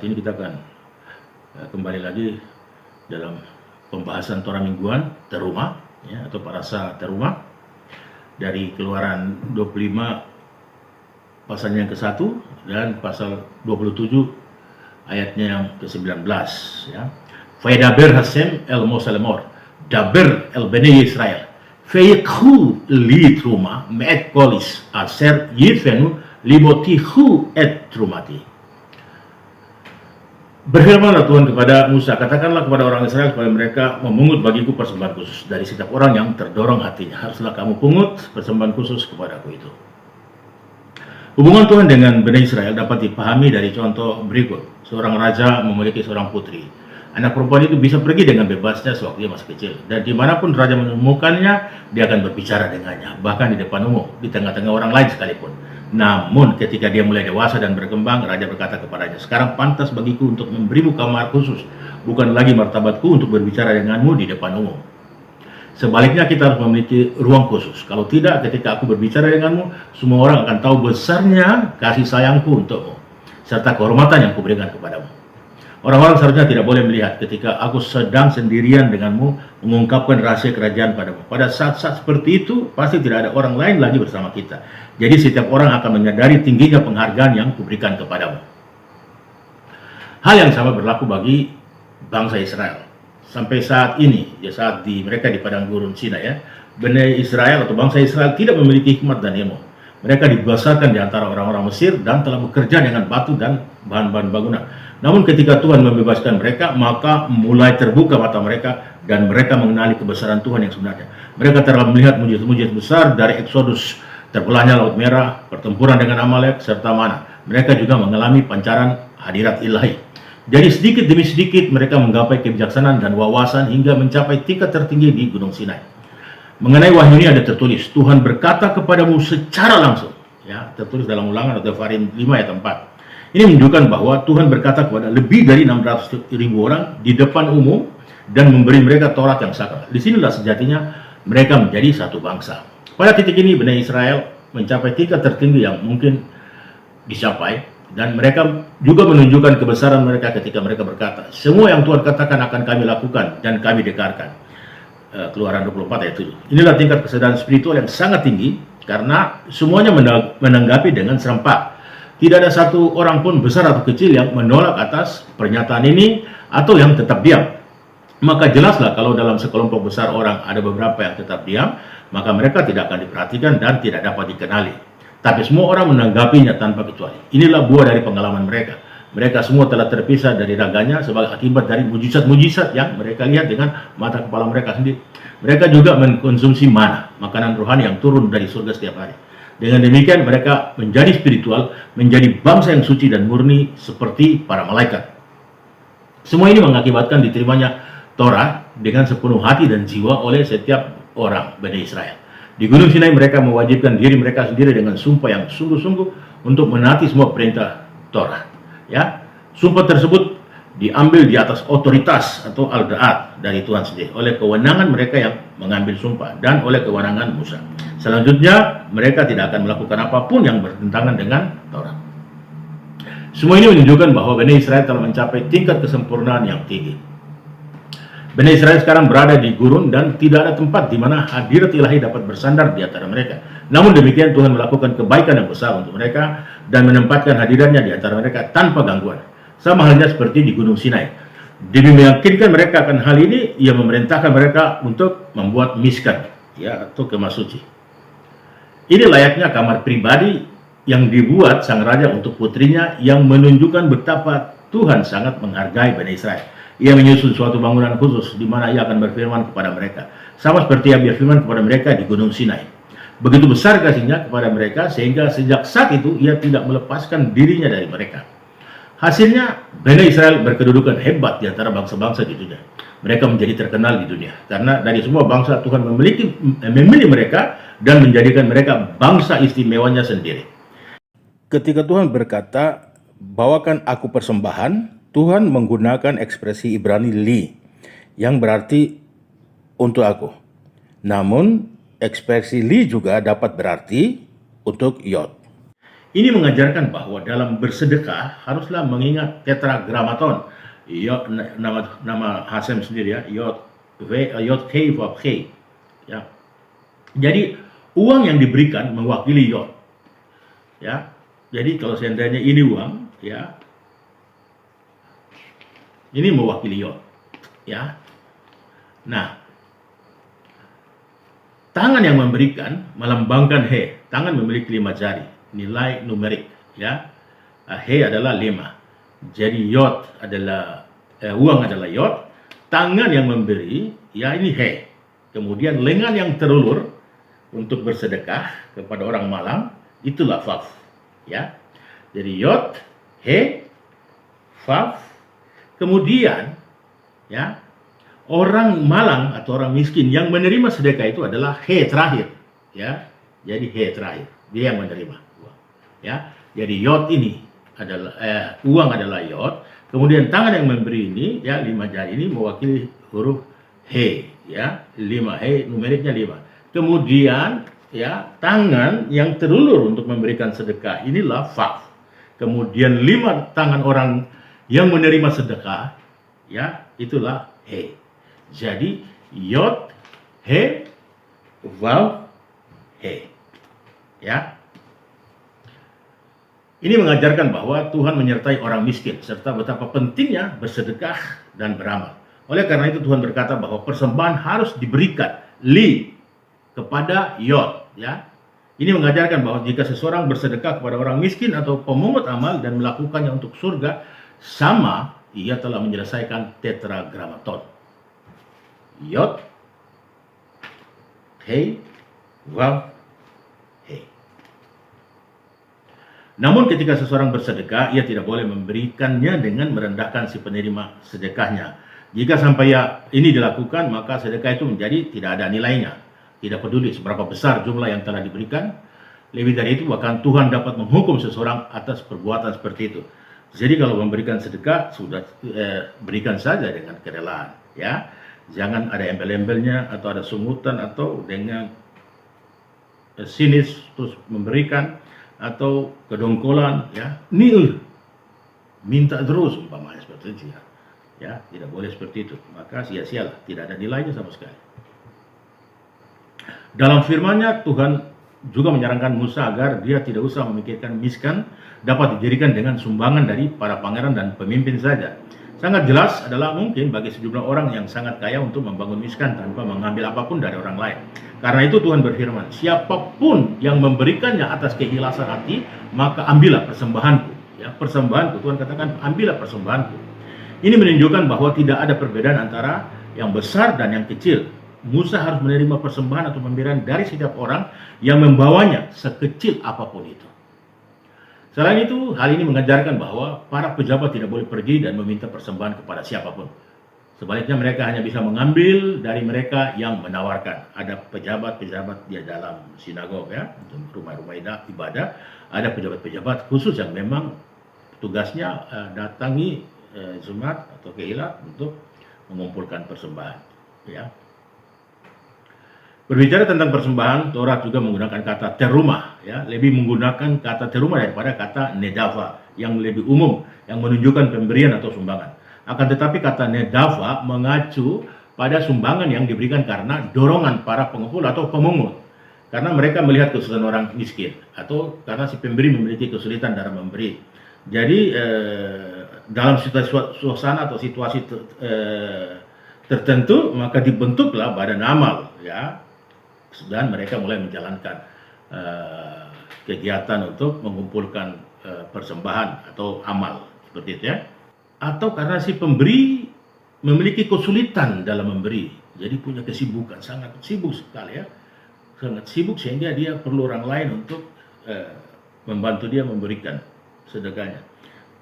ini kita akan kembali lagi dalam pembahasan Torah mingguan terumah, ya, atau parasa terumah dari Keluaran 25 pasalnya yang ke-1 dan pasal 27 ayatnya yang ke-19, ya. Faidaber Hasem el Moshe lemor, daber el Bnei Israel, feikhu li truma me'et kolis aser yifenu libotihu et trumati. Berfirmanlah Tuhan kepada Musa, katakanlah kepada orang Israel supaya mereka memungut bagiku persembahan khusus dari setiap orang yang terdorong hatinya. Haruslah kamu pungut persembahan khusus kepadaku itu. Hubungan Tuhan dengan Bani Israel dapat dipahami dari contoh berikut. Seorang raja memiliki seorang putri. Anak perempuan itu bisa pergi dengan bebasnya sewaktu dia masih kecil. Dan dimanapun raja menemukannya, dia akan berbicara dengannya. Bahkan di depan umum, di tengah-tengah orang lain sekalipun. Namun ketika dia mulai dewasa dan berkembang, raja berkata kepadanya, sekarang pantas bagiku untuk memberimu kamar khusus, bukan lagi martabatku untuk berbicara denganmu di depan umum. Sebaliknya kita harus memiliki ruang khusus. Kalau tidak, ketika aku berbicara denganmu, semua orang akan tahu besarnya kasih sayangku untukmu, serta kehormatan yang kuberikan kepadamu. Orang-orang seharusnya tidak boleh melihat ketika aku sedang sendirian denganmu mengungkapkan rahasia kerajaan padamu. Pada saat-saat seperti itu, pasti tidak ada orang lain lagi bersama kita. Jadi setiap orang akan menyadari tingginya penghargaan yang kuberikan kepadamu. Hal yang sama berlaku bagi bangsa Israel. Sampai saat ini, ya, saat mereka di padang gurun Sinai, ya, Bani Israel atau bangsa Israel tidak memiliki hikmat dan ilmu. Mereka dibesarkan di antara orang-orang Mesir dan telah bekerja dengan batu dan bahan-bahan bangunan. Namun ketika Tuhan membebaskan mereka, maka mulai terbuka mata mereka dan mereka mengenali kebesaran Tuhan yang sebenarnya. Mereka telah melihat mujizat-mujizat besar dari Exodus, terbelahnya Laut Merah, pertempuran dengan Amalek, serta Mana. Mereka juga mengalami pancaran hadirat ilahi. Jadi sedikit demi sedikit mereka menggapai kebijaksanaan dan wawasan hingga mencapai tingkat tertinggi di Gunung Sinai. Mengenai wahyu ini ada tertulis, Tuhan berkata kepadamu secara langsung, ya, tertulis dalam Ulangan atau Devarim 5 ayat 4. Ini menunjukkan bahwa Tuhan berkata kepada lebih dari 600.000 orang di depan umum dan memberi mereka Taurat yang sakral. Disinilah sejatinya mereka menjadi satu bangsa. Pada titik ini Bani Israel mencapai tingkat tertinggi yang mungkin dicapai, dan mereka juga menunjukkan kebesaran mereka ketika mereka berkata, semua yang Tuhan katakan akan kami lakukan dan kami dekarkan. Keluaran 24 ayat 7. Inilah tingkat kesadaran spiritual yang sangat tinggi karena semuanya menanggapi dengan serempak. Tidak ada satu orang pun besar atau kecil yang menolak atas pernyataan ini atau yang tetap diam. Maka jelaslah kalau dalam sekelompok besar orang ada beberapa yang tetap diam, maka mereka tidak akan diperhatikan dan tidak dapat dikenali. Tapi semua orang menanggapinya tanpa kecuali. Inilah buah dari pengalaman mereka. Mereka semua telah terpisah dari raganya sebagai akibat dari mujizat-mujizat yang mereka lihat dengan mata kepala mereka sendiri. Mereka juga mengkonsumsi mana, makanan rohani yang turun dari surga setiap hari. Dengan demikian mereka menjadi spiritual, menjadi bangsa yang suci dan murni seperti para malaikat. Semua ini mengakibatkan diterimanya Torah dengan sepenuh hati dan jiwa oleh setiap orang Bani Israel. Di Gunung Sinai mereka mewajibkan diri mereka sendiri dengan sumpah yang sungguh-sungguh untuk menaati semua perintah Torah. Ya, sumpah tersebut diambil di atas otoritas atau al-da'at dari Tuhan sendiri, oleh kewenangan mereka yang mengambil sumpah dan oleh kewenangan Musa. Selanjutnya mereka tidak akan melakukan apapun yang bertentangan dengan Taurat. Semua ini menunjukkan bahwa Bani Israel telah mencapai tingkat kesempurnaan yang tinggi. Bani Israel sekarang berada di gurun dan tidak ada tempat di mana hadirat ilahi dapat bersandar di antara mereka. Namun demikian Tuhan melakukan kebaikan yang besar untuk mereka dan menempatkan hadiratnya di antara mereka tanpa gangguan. Sama halnya seperti di Gunung Sinai. Demi meyakinkan mereka akan hal ini, Ia memerintahkan mereka untuk membuat miskan, ya, atau kemah suci. Ini layaknya kamar pribadi yang dibuat sang raja untuk putrinya, yang menunjukkan betapa Tuhan sangat menghargai Bani Israel. Ia menyusun suatu bangunan khusus di mana Ia akan berfirman kepada mereka, sama seperti Ia berfirman kepada mereka di Gunung Sinai. Begitu besar kasih-Nya kepada mereka sehingga sejak saat itu Ia tidak melepaskan dirinya dari mereka. Hasilnya, Bani Israel berkedudukan hebat di antara bangsa-bangsa di dunia. Mereka menjadi terkenal di dunia karena dari semua bangsa Tuhan memilih mereka dan menjadikan mereka bangsa istimewanya sendiri. Ketika Tuhan berkata, bawakan aku persembahan, Tuhan menggunakan ekspresi Ibrani li, yang berarti untuk aku. Namun, ekspresi li juga dapat berarti untuk yod. Ini mengajarkan bahwa dalam bersedekah haruslah mengingat tetragrammaton. Yod, nama Hasem sendiri ya, Yod Hei Vav Hei. Ya. Jadi uang yang diberikan mewakili Yod. Ya. Jadi kalau seandainya ini uang, ya, ini mewakili Yod. Ya. Nah, tangan yang memberikan melambangkan He. Tangan memiliki 5 jari, nilai numerik. Ya, He adalah 5. Jadi Yod adalah uang adalah Yod. Tangan yang memberi, ya ini He. Kemudian lengan yang terulur untuk bersedekah kepada orang malang, itulah Vav. Ya, jadi Yod, He, Vav. Kemudian, ya, orang malang atau orang miskin yang menerima sedekah itu adalah He terakhir, ya. Jadi He terakhir, dia yang menerima uang. Ya, jadi Yod ini adalah uang adalah Yod. Kemudian tangan yang memberi ini, ya, 5 jari ini mewakili huruf He, ya, 5 He, numeriknya 5. Kemudian, ya, tangan yang terulur untuk memberikan sedekah inilah Vav. Kemudian 5 tangan orang yang menerima sedekah, ya, itulah He. Jadi Yod, He, Vav, He. Ya. Ini mengajarkan bahwa Tuhan menyertai orang miskin serta betapa pentingnya bersedekah dan beramal. Oleh karena itu Tuhan berkata bahwa persembahan harus diberikan kepada Yod, ya. Ini mengajarkan bahwa jika seseorang bersedekah kepada orang miskin atau pemungut amal dan melakukannya untuk surga, sama ia telah menyelesaikan tetragrammaton. Yod, He, Vav, He. Namun ketika seseorang bersedekah, ia tidak boleh memberikannya dengan merendahkan si penerima sedekahnya. Jika sampai ini dilakukan, maka sedekah itu menjadi tidak ada nilainya. Tidak peduli seberapa besar jumlah yang telah diberikan. Lebih dari itu, bahkan Tuhan dapat menghukum seseorang atas perbuatan seperti itu. Jadi kalau memberikan sedekah, sudah berikan saja dengan kerelaan. Ya, jangan ada embel-embelnya, atau ada sungutan, atau dengan sinis terus memberikan, atau kedongkolan, ya, nil, minta terus umpamanya seperti itu, ya. Ya, tidak boleh seperti itu. Maka sia-sialah, tidak ada nilainya sama sekali. Dalam firman-Nya Tuhan juga menyarankan Musa agar dia tidak usah memikirkan miskan dapat dijadikan dengan sumbangan dari para pangeran dan pemimpin saja. Sangat jelas adalah mungkin bagi sejumlah orang yang sangat kaya untuk membangun miskan tanpa mengambil apapun dari orang lain. Karena itu Tuhan berfirman, siapapun yang memberikannya atas keikhlasan hati, maka ambillah persembahanku. Ya, persembahanku, Tuhan katakan, ambillah persembahanku. Ini menunjukkan bahwa tidak ada perbedaan antara yang besar dan yang kecil. Musa harus menerima persembahan atau pemberian dari setiap orang yang membawanya, sekecil apapun itu. Selain itu, hal ini mengajarkan bahwa para pejabat tidak boleh pergi dan meminta persembahan kepada siapapun. Sebaliknya mereka hanya bisa mengambil dari mereka yang menawarkan. Ada pejabat-pejabat di dalam sinagog, ya, rumah-rumah ibadah, ada pejabat-pejabat khusus yang memang tugasnya datangi Jumat atau Keilah untuk mengumpulkan persembahan, ya. Berbicara tentang persembahan, Taurat juga menggunakan kata terumah, ya, lebih menggunakan kata terumah daripada kata nedava yang lebih umum, yang menunjukkan pemberian atau sumbangan. Akan tetapi kata nedava mengacu pada sumbangan yang diberikan karena dorongan para pengumpul atau pemungut, karena mereka melihat kesulitan orang miskin, atau karena si pemberi memiliki kesulitan dalam memberi. Jadi dalam suasana atau situasi tertentu, maka dibentuklah badan amal, ya. Dan mereka mulai menjalankan kegiatan untuk mengumpulkan persembahan atau amal seperti itu, ya. Atau karena si pemberi memiliki kesulitan dalam memberi, jadi punya kesibukan, sangat sibuk sekali, ya, sangat sibuk sehingga dia perlu orang lain untuk membantu dia memberikan sedekahnya.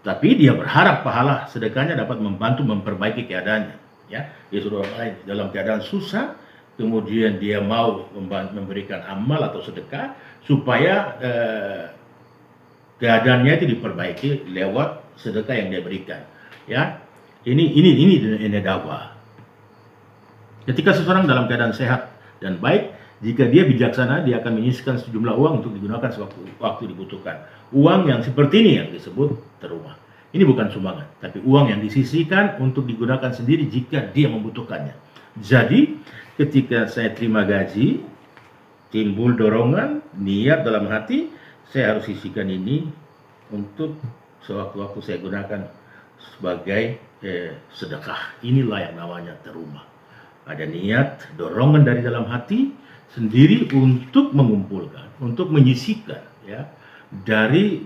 Tapi dia berharap pahala sedekahnya dapat membantu memperbaiki keadaannya, ya. Dia suruh orang lain dalam keadaan susah, kemudian dia mau memberikan amal atau sedekah supaya keadaannya itu diperbaiki lewat sedekah yang dia berikan, ya. Ini dakwah. Ketika seseorang dalam keadaan sehat dan baik, Jika dia bijaksana, dia akan menyisihkan sejumlah uang untuk digunakan sewaktu dibutuhkan. Uang yang seperti ini yang disebut terumah. Ini bukan sumbangan, tapi uang yang disisihkan untuk digunakan sendiri jika dia membutuhkannya. Jadi, ketika saya terima gaji, timbul dorongan, niat dalam hati, saya harus sisihkan ini untuk sewaktu-waktu saya gunakan sebagai sedekah. Inilah yang namanya terumah. Ada niat, dorongan dari dalam hati sendiri untuk mengumpulkan, untuk menyisihkan, ya, dari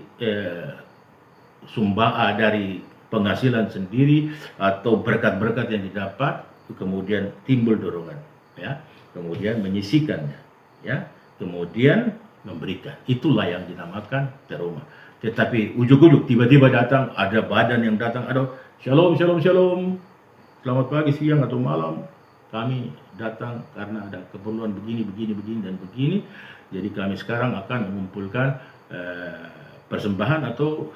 dari penghasilan sendiri atau berkat-berkat yang didapat, kemudian timbul dorongan, ya, kemudian menyisihkannya, ya, kemudian memberikan. Itulah yang dinamakan terumah. Tetapi ujuk-ujuk tiba-tiba datang, ada badan yang datang, ada shalom, shalom, shalom, selamat pagi, siang, atau malam. Kami datang karena ada keperluan begini, dan begini. Jadi kami sekarang akan mengumpulkan persembahan atau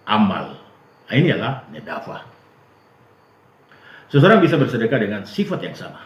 amal. Nah, ini adalah nedafah. Seseorang bisa bersedekah dengan sifat yang sama.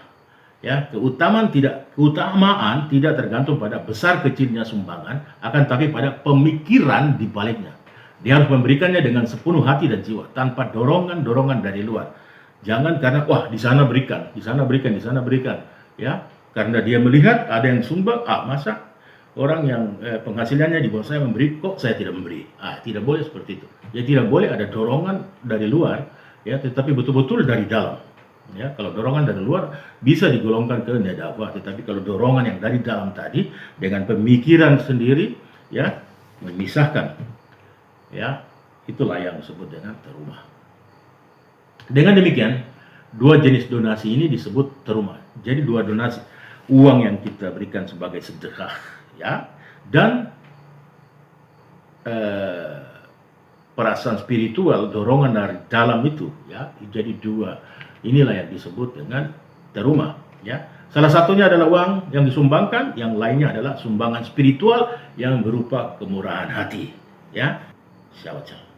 Ya, keutamaan tidak tergantung pada besar kecilnya sumbangan, akan tapi pada pemikiran di baliknya. Dia harus memberikannya dengan sepenuh hati dan jiwa, tanpa dorongan dari luar. Jangan karena di sana berikan, di sana berikan, di sana berikan, ya. Karena dia melihat ada yang sumbang, masa orang yang penghasilannya di bawah saya memberi, kok saya tidak memberi? Tidak boleh seperti itu. Ya, tidak boleh ada dorongan dari luar, ya, tetapi betul-betul dari dalam. Ya, kalau dorongan dari luar bisa digolongkan ke nedafah, tetapi kalau dorongan yang dari dalam tadi dengan pemikiran sendiri, ya, memisahkan, ya, itulah yang disebut dengan terumah. Dengan demikian, dua jenis donasi ini disebut terumah. Jadi dua donasi, uang yang kita berikan sebagai sedekah, ya, dan perasaan spiritual, dorongan dari dalam itu, ya, jadi dua. Inilah yang disebut dengan terumah, ya. Salah satunya adalah uang yang disumbangkan, yang lainnya adalah sumbangan spiritual yang berupa kemurahan hati, ya. Shalom.